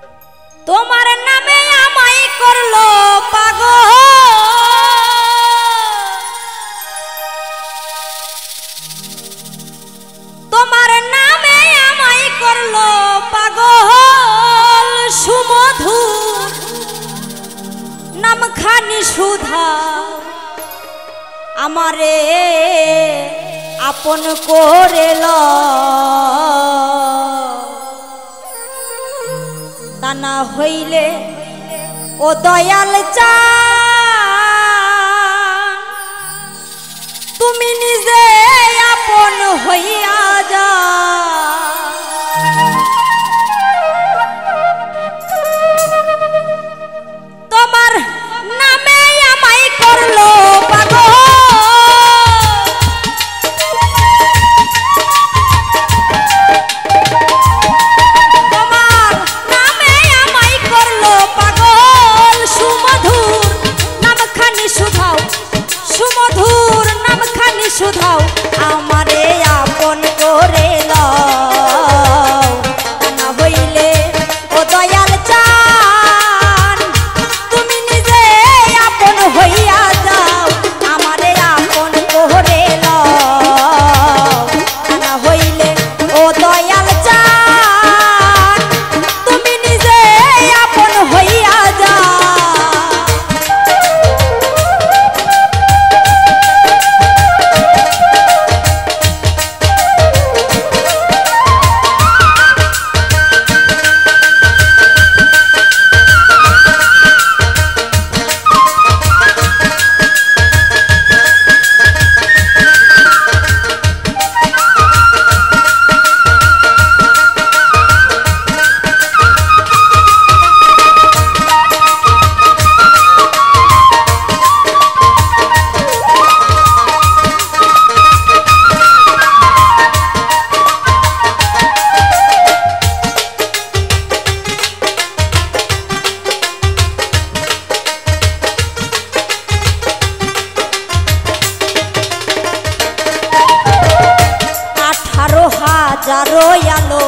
তোমার নামে আমায় করলো পাগল, তোমার নামে আমায় করলো পাগল। সুমধুর নামখানি সুধা আমারে আপন করে তা না হইলে ও দয়াল চান তুমি নিজে আপন হইয়া যা। তোমার নামে আমায় করলো পাগল, শুধাও আমারে আপন করে লও না হইলে ও দয়াল চান তুমি নিজে আপন হইয়া যাও। আমারে আপন করে লও না হইলে ও দয়াল চান তুমি নিজে আপন হইয়া যাও। হাজারো আলো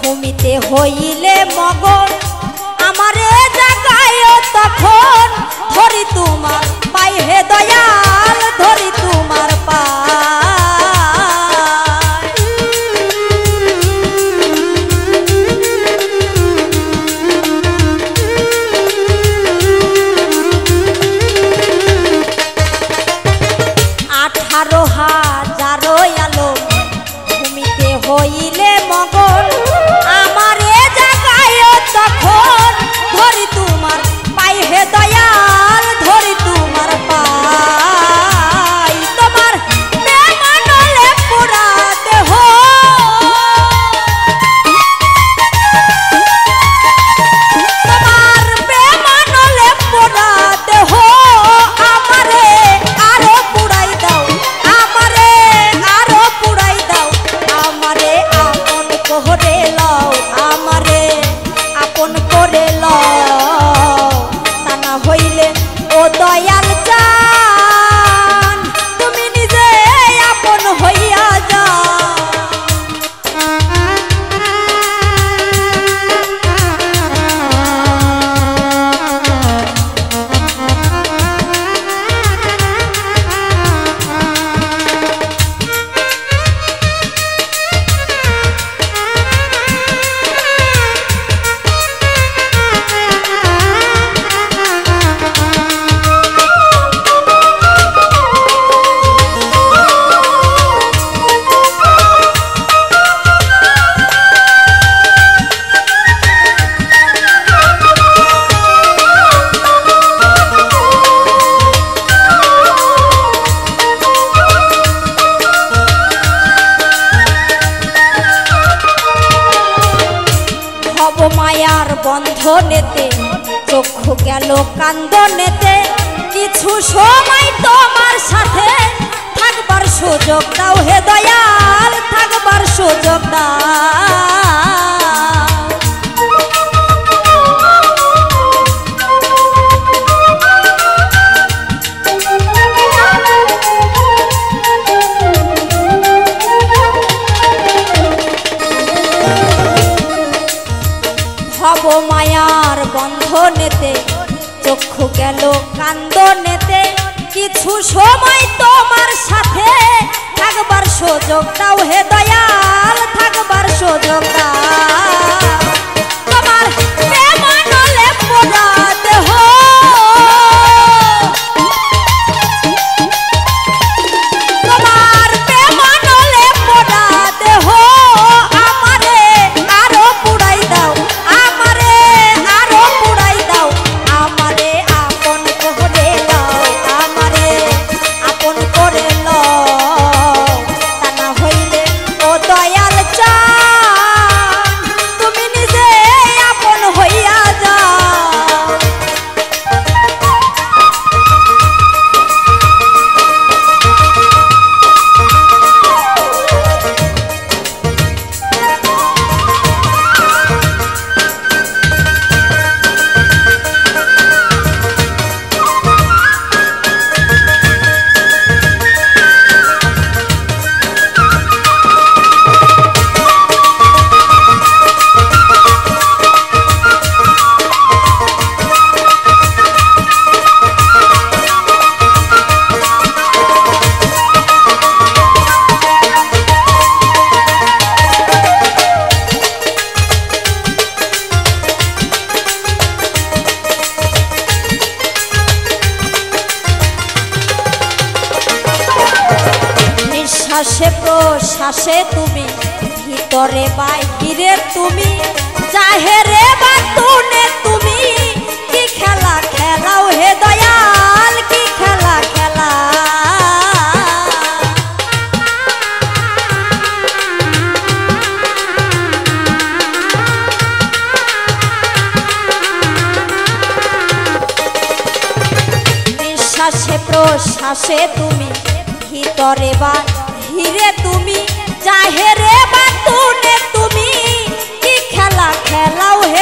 ভূমিতে হইলে মগন আমারে জাগায় তখন ধরি তোমার পাই হে দয়াল ধরি তোমার পাই। আঠারো হাজারো আলো হইলে মগন আমারে জাগায় তখন ধরি তোমার পাই হে দয়াল ধরি তোমার পাই। তোমার প্রেমানলে পুরা দেহ তোমার প্রেমানলে পুরা দেহ আমারে আরো পুরাই দাও আমারে আরো পুরাই দাও। আমারে আপন করে লও আমারে আপন করে লও তা না হইলে ও দয়াল চান তুমি নিজে আপন হইয়া যাও। মায়ার বন্ধনেতে চক্ষু গেল কান্দনেতে কিছু সময় তোমার সাথে থাকবার সুযোগ দাও হে দয়াল থাকবার সুযোগ দাও। মায়ার বন্ধনেতে চক্ষু গেল কান্দনেতে কিছু সময় তোমার সাথে থাকবার সুযোগ দাও হে দয়াল থাকবার সুযোগ দাও তোমার প্রেম নলে পোড়া দেহ তোমার প্রেম নলে পোড়া দেহ আমারে আরো পুড়াই দাও আমারে আরো পুড়াই দাও আমারে আপন করে দাও আমারে আপন করে লও তা না হইলে ও দয়াল চান তুমি নিজে আপন হইয়া যাও নিঃশ্বাসে প্রশ্বাসে তুমি ভিতরে বাহিরে তুমি চাহেরে বাতুনে তুমি কি খেলা খেলাও হে দয়াল কি খেলা খেলা নিঃশ্বাসে প্রশ্বাসে তুমি ভিতরে বাহিরে তুমি চাহেরে বাতুনে তুমি কি খেলা খেলাও হে